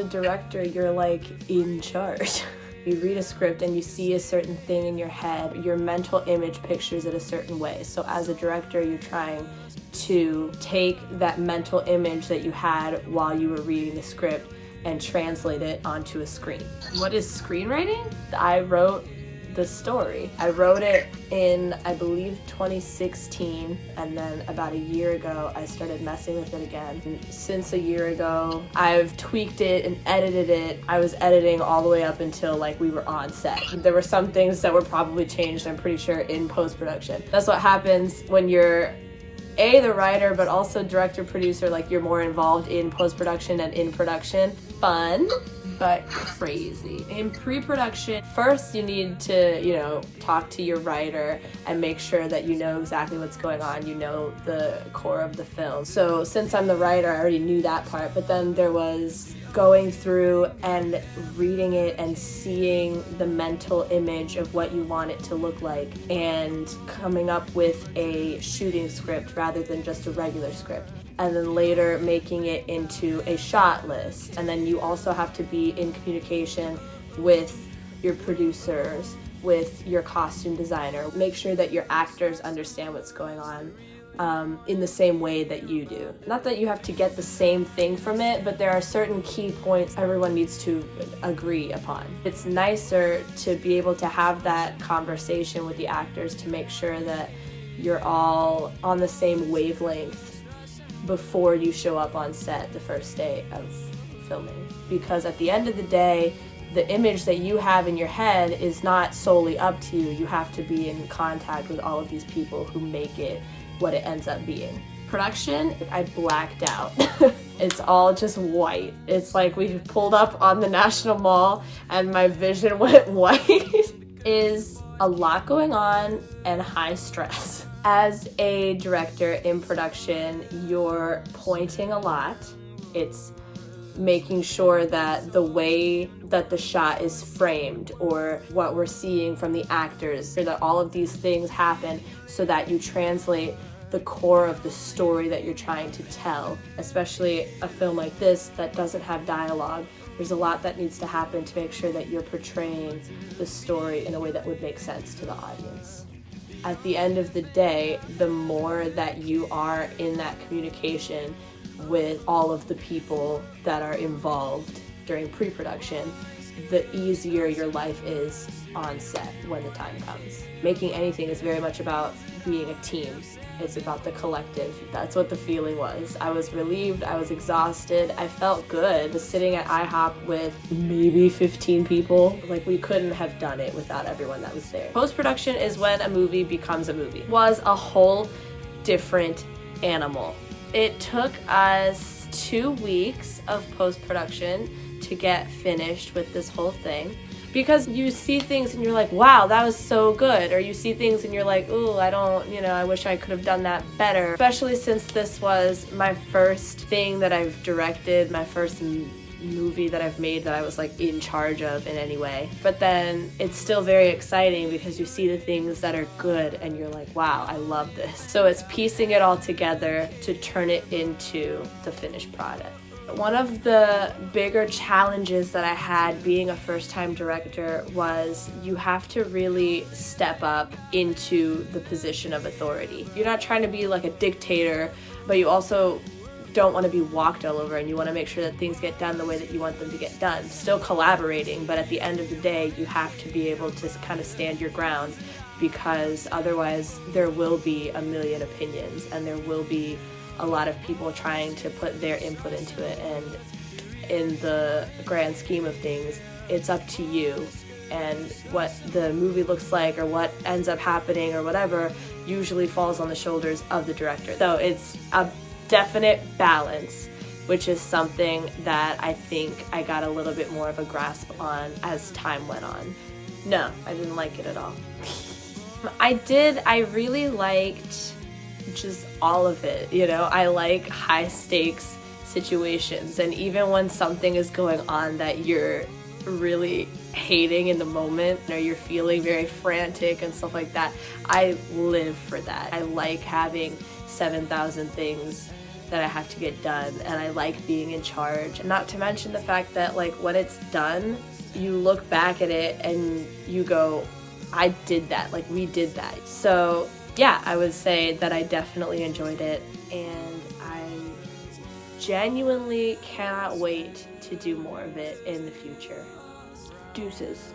a director, you're like in charge. You read a script and you see a certain thing in your head, your mental image pictures it a certain way. So as a director, you're trying to take that mental image that you had while you were reading the script and translate it onto a screen. What is screenwriting? I wrote the story. I wrote it in, I believe, 2016, and then about a year ago, I started messing with it again. And since a year ago, I've tweaked it and edited it. I was editing all the way up until like we were on set. There were some things that were probably changed, I'm pretty sure, in post-production. That's what happens when you're the writer, but also director, producer, like you're more involved in post-production and in production. Fun, but crazy. In pre-production, first you need to, talk to your writer and make sure that you know exactly what's going on, you know the core of the film. So since I'm the writer, I already knew that part, but then there was going through and reading it and seeing the mental image of what you want it to look like and coming up with a shooting script rather than just a regular script. And then later making it into a shot list. And then you also have to be in communication with your producers, with your costume designer. Make sure that your actors understand what's going on in the same way that you do. Not that you have to get the same thing from it, but there are certain key points everyone needs to agree upon. It's nicer to be able to have that conversation with the actors to make sure that you're all on the same wavelength before you show up on set the first day of filming. Because at the end of the day, the image that you have in your head is not solely up to you. You have to be in contact with all of these people who make it what it ends up being. Production, I blacked out. It's all just white. It's like we pulled up on the National Mall and my vision went white. Is a lot going on and high stress. As a director in production, you're pointing a lot. It's making sure that the way that the shot is framed or what we're seeing from the actors, so that all of these things happen so that you translate the core of the story that you're trying to tell. Especially a film like this that doesn't have dialogue. There's a lot that needs to happen to make sure that you're portraying the story in a way that would make sense to the audience. At the end of the day, the more that you are in that communication with all of the people that are involved during pre-production, the easier your life is on set when the time comes. Making anything is very much about being a team. It's about the collective. That's what the feeling was. I was relieved, I was exhausted, I felt good. Just sitting at IHOP with maybe 15 people, like we couldn't have done it without everyone that was there. Post-production is when a movie becomes a movie. It was a whole different animal. It took us 2 weeks of post-production to get finished with this whole thing. Because you see things and you're like, wow, that was so good. Or you see things and you're like, ooh, I wish I could have done that better. Especially since this was my first thing that I've directed, my first movie that I've made that I was like in charge of in any way. But then it's still very exciting because you see the things that are good and you're like, wow, I love this. So it's piecing it all together to turn it into the finished product. One of the bigger challenges that I had being a first-time director was you have to really step up into the position of authority. You're not trying to be like a dictator, but you also don't want to be walked all over, and you want to make sure that things get done the way that you want them to get done. Still collaborating, but at the end of the day, you have to be able to kind of stand your ground, because otherwise there will be a million opinions and there will be a lot of people trying to put their input into it, and in the grand scheme of things, it's up to you. And what the movie looks like or what ends up happening or whatever usually falls on the shoulders of the director. So it's a definite balance, which is something that I think I got a little bit more of a grasp on as time went on. No, I didn't like it at all. I really liked just all of it, I like high stakes situations, and even when something is going on that you're really hating in the moment or you're feeling very frantic and stuff like that, I live for that. I like having 7,000 things that I have to get done, and I like being in charge. Not to mention the fact that like when it's done, you look back at it and you go, I did that, like we did that. So yeah, I would say that I definitely enjoyed it, and I genuinely cannot wait to do more of it in the future. Deuces.